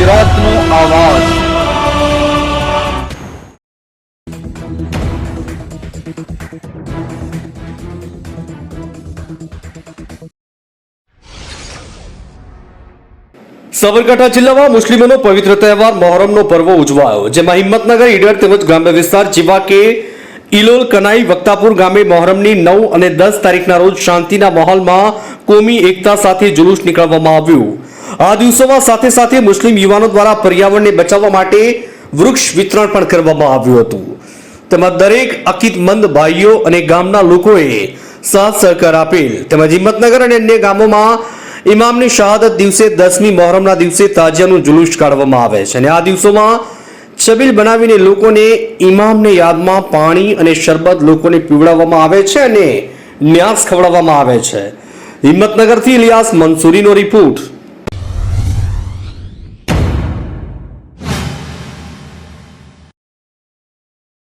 ગુજરાતનો આવાજ। સાબરકાંઠા જિલ્લામાં મુસ્લિમોનો પવિત્ર તહેવાર મોહરમનો પર્વ ઉજવાયો, જેમાં હિંમતનગર, ઈડર તેમજ ગ્રામ્ય વિસ્તાર જેવા કે ઇલોલ, કનાઈ, વક્તાપુર ગામે મોહરમની 9 અને 10 તારીખના રોજ શાંતિના માહોલમાં કોમી એકતા સાથે જુલુસ નીકળવામાં આવ્યું। આ દિવસોમાં સાથે સાથે મુસ્લિમ યુવાનો દ્વારા પર્યાવરણને બચાવવા માટે વૃક્ષ વિતરણ પણ કરવામાં આવ્યું હતું। તેમાં દરેક અકીદમંદ ભાઈઓ અને ગામના લોકોએ સાથ સહકાર આપેલ। તેમજ હિંમતનગર અને અન્ય ગામોમાં ઇમામની શહાદત દિવસે 10મી મોહરમના દિવસે તાજિયાનું જુલુસ કાઢવામાં આવે છે અને આ દિવસોમાં છબીલ બનાવીને લોકોને ઇમામની યાદમાં પાણી અને શરબત લોકોને પીવડાવવામાં આવે છે અને ન્યાસ ખવડાવવામાં આવે છે। હિંમતનગરથી ઇલિયાસ મંસૂરીનો રિપોર્ટ।